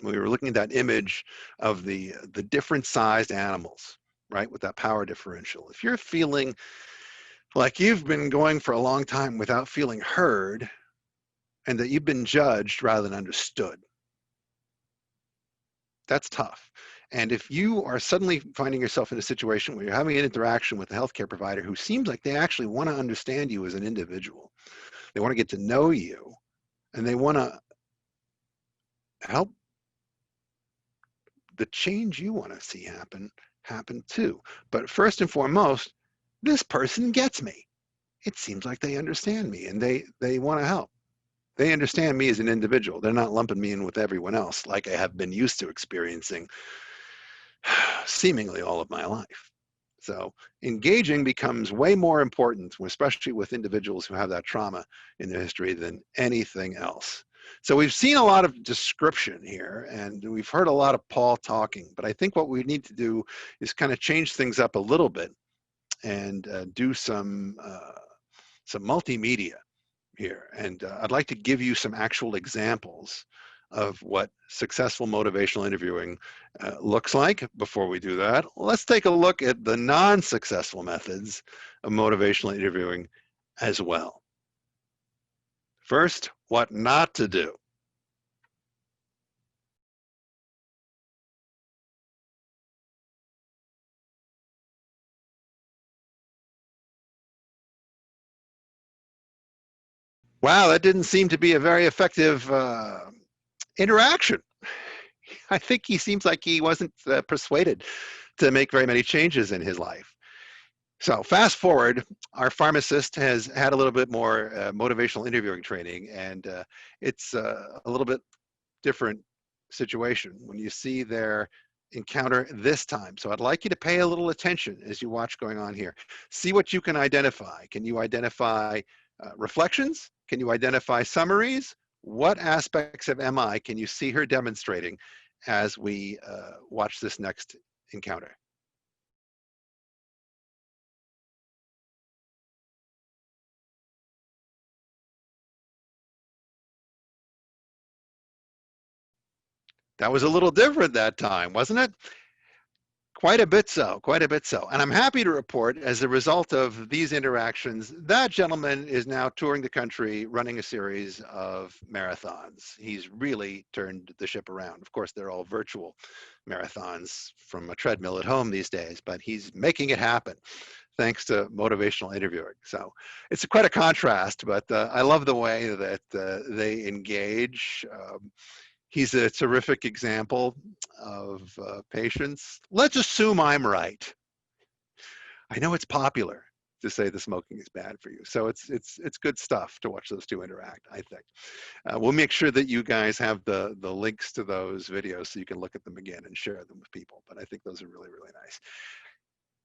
We were looking at that image of the different sized animals, right, with that power differential. If you're feeling like you've been going for a long time without feeling heard and that you've been judged rather than understood, that's tough. And if you are suddenly finding yourself in a situation where you're having an interaction with a healthcare provider who seems like they actually want to understand you as an individual, they want to get to know you, and they want to help the change you want to see happen too. But first and foremost, this person gets me. It seems like they understand me and they want to help. They understand me as an individual. They're not lumping me in with everyone else like I have been used to experiencing seemingly all of my life. So engaging becomes way more important, especially with individuals who have that trauma in their history, than anything else. So we've seen a lot of description here and we've heard a lot of Paul talking, but I think what we need to do is kind of change things up a little bit and do some multimedia here. And I'd like to give you some actual examples of what successful motivational interviewing looks like. Before we do that, let's take a look at the non-successful methods of motivational interviewing as well. First, what not to do. Wow, that didn't seem to be a very effective interaction. I think he seems like he wasn't persuaded to make very many changes in his life. So fast forward, our pharmacist has had a little bit more motivational interviewing training, and it's a little bit different situation when you see their encounter this time. So I'd like you to pay a little attention as you watch going on here. See what you can identify. Can you identify reflections? Can you identify summaries? What aspects of MI can you see her demonstrating as we watch this next encounter? That was a little different that time, wasn't it? Quite a bit so, quite a bit so. And I'm happy to report, as a result of these interactions, that gentleman is now touring the country, running a series of marathons. He's really turned the ship around. Of course, they're all virtual marathons from a treadmill at home these days, but he's making it happen thanks to motivational interviewing. So it's quite a contrast, but I love the way that they engage. He's a terrific example of patience. Let's assume I'm right. I know it's popular to say the smoking is bad for you. So it's good stuff to watch those two interact, I think. We'll make sure that you guys have the links to those videos so you can look at them again and share them with people. But I think those are really, really nice.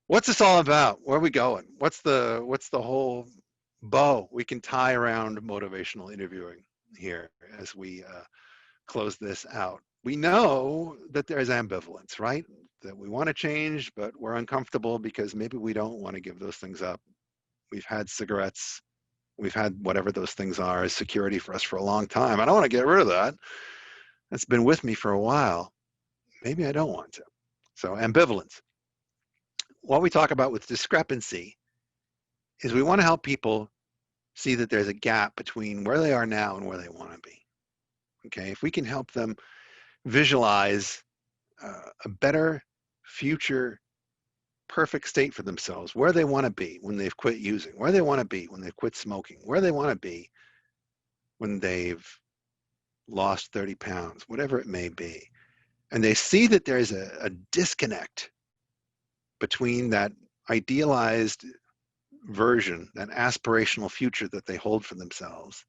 What's this all about? Where are we going? What's the whole bow we can tie around motivational interviewing here as we close this out? We know that there's ambivalence, right? That we want to change, but we're uncomfortable because maybe we don't want to give those things up. We've had cigarettes, we've had whatever those things are as security for us for a long time. I don't want to get rid of that. That's been with me for a while. Maybe I don't want to. So ambivalence. What we talk about with discrepancy is we want to help people see that there's a gap between where they are now and where they want to be. Okay, if we can help them visualize a better future perfect state for themselves, where they want to be when they've quit using, where they want to be when they've quit smoking, where they want to be when they've lost 30 pounds, whatever it may be. And they see that there's a disconnect between that idealized version, that aspirational future that they hold for themselves,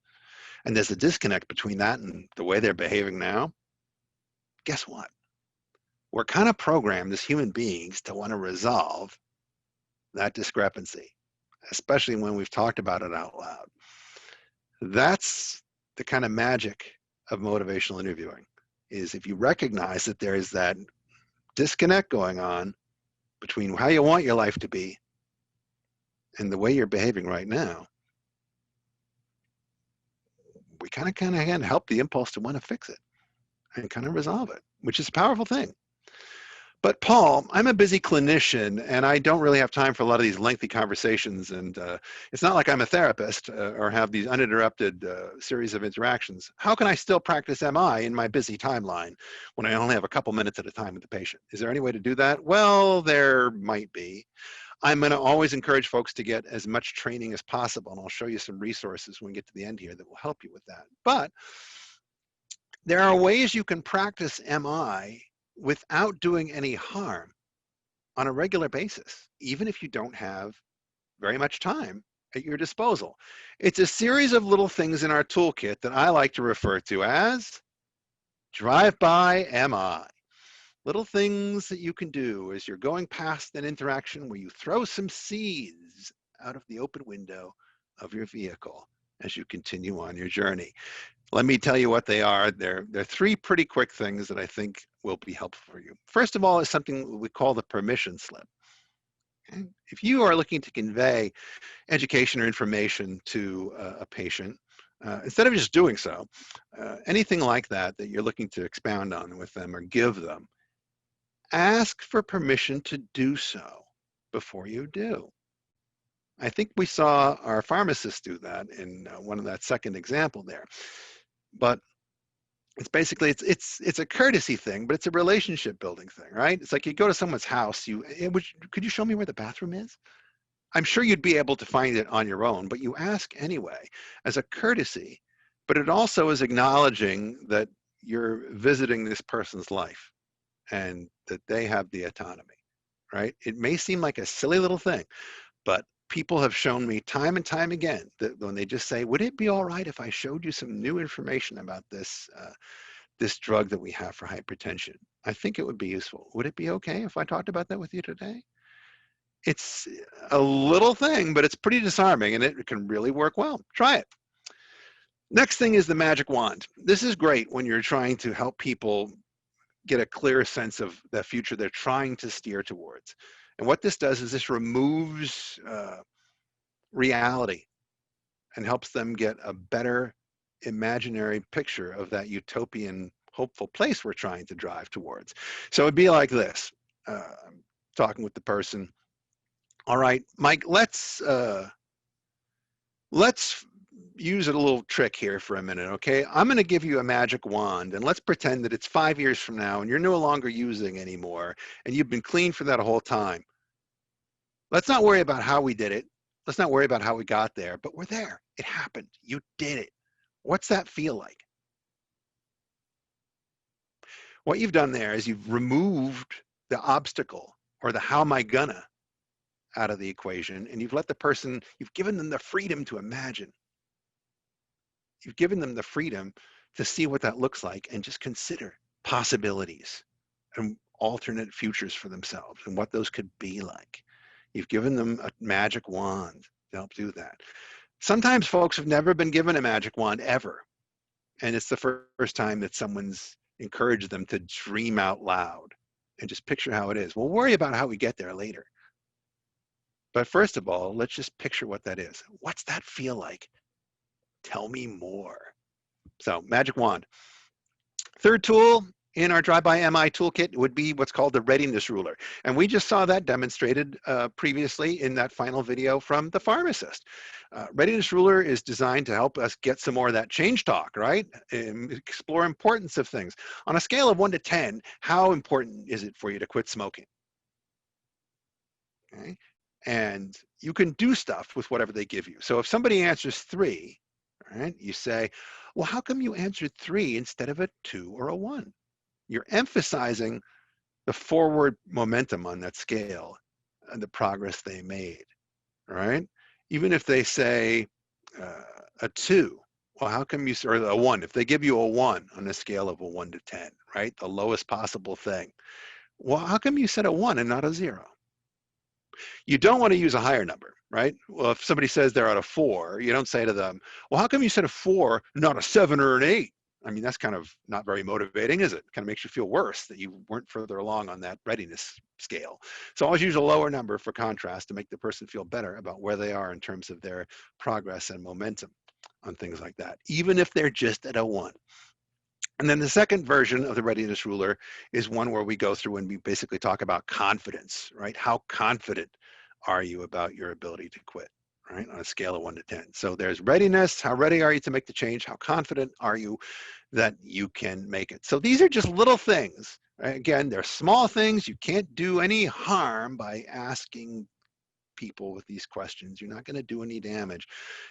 and there's a disconnect between that and the way they're behaving now. Guess what? We're kind of programmed as human beings to want to resolve that discrepancy, especially when we've talked about it out loud. That's the kind of magic of motivational interviewing, is if you recognize that there is that disconnect going on between how you want your life to be and the way you're behaving right now, we kind of help the impulse to want to fix it and kind of resolve it, which is a powerful thing. But Paul, I'm a busy clinician and I don't really have time for a lot of these lengthy conversations, and it's not like I'm a therapist or have these uninterrupted series of interactions. How can I still practice MI in my busy timeline when I only have a couple minutes at a time with the patient? Is there any way to do that? Well, there might be. I'm going to always encourage folks to get as much training as possible, and I'll show you some resources when we get to the end here that will help you with that. But there are ways you can practice MI without doing any harm on a regular basis, even if you don't have very much time at your disposal. It's a series of little things in our toolkit that I like to refer to as drive-by MI. Little things that you can do as you're going past an interaction where you throw some seeds out of the open window of your vehicle as you continue on your journey. Let me tell you what they are. They're three pretty quick things that I think will be helpful for you. First of all is something we call the permission slip. Okay? If you are looking to convey education or information to a patient, instead of just doing so, anything like that you're looking to expound on with them or give them, ask for permission to do so before you do. I think we saw our pharmacist do that in one of that second example there. But it's basically, it's a courtesy thing, but it's a relationship building thing, right? It's like you go to someone's house, could you show me where the bathroom is? I'm sure you'd be able to find it on your own, but you ask anyway as a courtesy, but it also is acknowledging that you're visiting this person's life and that they have the autonomy, right? It may seem like a silly little thing, but people have shown me time and time again that when they just say, would it be all right if I showed you some new information about this, this drug that we have for hypertension? I think it would be useful. Would it be okay if I talked about that with you today? It's a little thing, but it's pretty disarming and it can really work well. Try it. Next thing is the magic wand. This is great when you're trying to help people get a clear sense of the future they're trying to steer towards. And what this does is this removes reality and helps them get a better imaginary picture of that utopian, hopeful place we're trying to drive towards. So it'd be like this. I'm talking with the person. All right, Mike, let's use a little trick here for a minute, okay? I'm going to give you a magic wand, and let's pretend that it's 5 years from now, and you're no longer using anymore, and you've been clean for that whole time. Let's not worry about how we did it. Let's not worry about how we got there, but we're there. It happened. You did it. What's that feel like? What you've done there is you've removed the obstacle or the how am I gonna out of the equation, and you've let the person, you've given them the freedom to imagine. You've given them the freedom to see what that looks like and just consider possibilities and alternate futures for themselves and what those could be like. You've given them a magic wand to help do that. Sometimes folks have never been given a magic wand ever, and it's the first time that someone's encouraged them to dream out loud and just picture how it is. We'll worry about how we get there later. But first of all, let's just picture what that is. What's that feel like? Tell me more. So, magic wand. Third tool in our Drive-By MI toolkit would be what's called the readiness ruler. And we just saw that demonstrated previously in that final video from the pharmacist. Readiness ruler is designed to help us get some more of that change talk, right? And explore importance of things. On a scale of 1 to 10, how important is it for you to quit smoking? Okay. And you can do stuff with whatever they give you. So if somebody answers 3, right, you say, well, how come you answered 3 instead of a 2 or a 1? You're emphasizing the forward momentum on that scale and the progress they made, right? Even if they say a 2, well, how come you, or a 1, if they give you a 1 on a scale of a 1 to 10, right? The lowest possible thing. Well, how come you said a 1 and not a 0? You don't want to use a higher number, right? Well, if somebody says they're at a 4, you don't say to them, well, how come you said a 4, not a 7 or an 8? I mean, that's kind of not very motivating, is it? Kind of makes you feel worse that you weren't further along on that readiness scale. So always use a lower number for contrast to make the person feel better about where they are in terms of their progress and momentum on things like that, even if they're just at a 1. And then the second version of the readiness ruler is one where we go through and we basically talk about confidence, right? How confident are you about your ability to quit, right? On a scale of 1 to 10. So there's readiness. How ready are you to make the change? How confident are you that you can make it? So these are just little things. Right? Again, they're small things. You can't do any harm by asking people with these questions. You're not going to do any damage,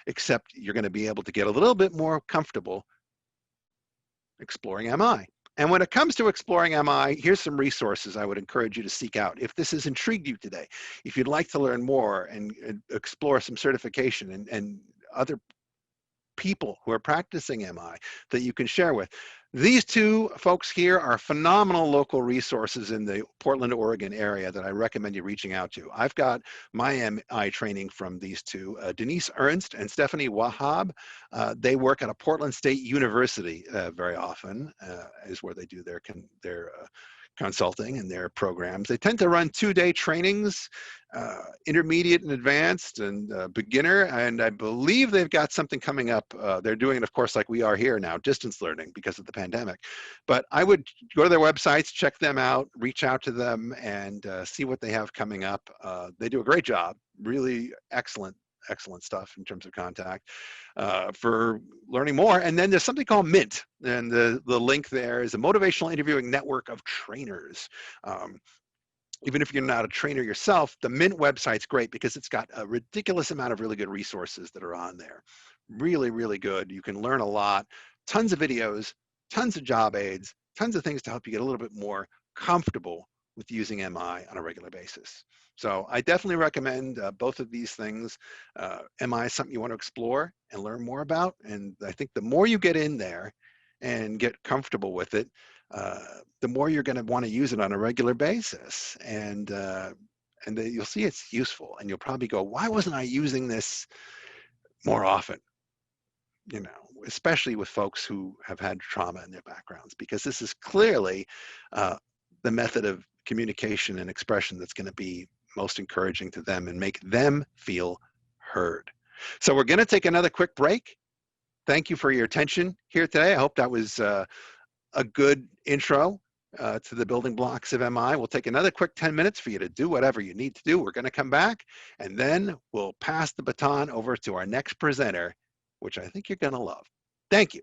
except you're going to be able to get a little bit more comfortable exploring MI. And when it comes to exploring MI, here's some resources I would encourage you to seek out. If this has intrigued you today, if you'd like to learn more and explore some certification and other people who are practicing MI that you can share with. These two folks here are phenomenal local resources in the Portland, Oregon area that I recommend you reaching out to. I've got my MI training from these two, Denise Ernst and Stephanie Wahab. They work at a Portland State University very often, is where they do their consulting and their programs. They tend to run 2-day trainings, intermediate and advanced and beginner, and I believe they've got something coming up. They're doing it, of course, like we are here now, distance learning because of the pandemic. But I would go to their websites, check them out, reach out to them, and see what they have coming up. They do a great job, really excellent stuff in terms of contact for learning more. And then there's something called Mint, and the link there is a motivational interviewing network of trainers. Even if you're not a trainer yourself, the Mint website's great because it's got a ridiculous amount of really good resources that are on there. Really, really good. You can learn a lot, tons of videos, tons of job aids, tons of things to help you get a little bit more comfortable with using MI on a regular basis. So I definitely recommend both of these things. MI is something you want to explore and learn more about. And I think the more you get in there and get comfortable with it, the more you're going to want to use it on a regular basis. And you'll see it's useful. And you'll probably go, why wasn't I using this more often? You know, especially with folks who have had trauma in their backgrounds, because this is clearly the method of communication and expression that's going to be most encouraging to them and make them feel heard. So we're going to take another quick break. Thank you for your attention here today. I hope that was a good intro to the building blocks of MI. We'll take another quick 10 minutes for you to do whatever you need to do. We're going to come back, and then we'll pass the baton over to our next presenter, which I think you're going to love. Thank you.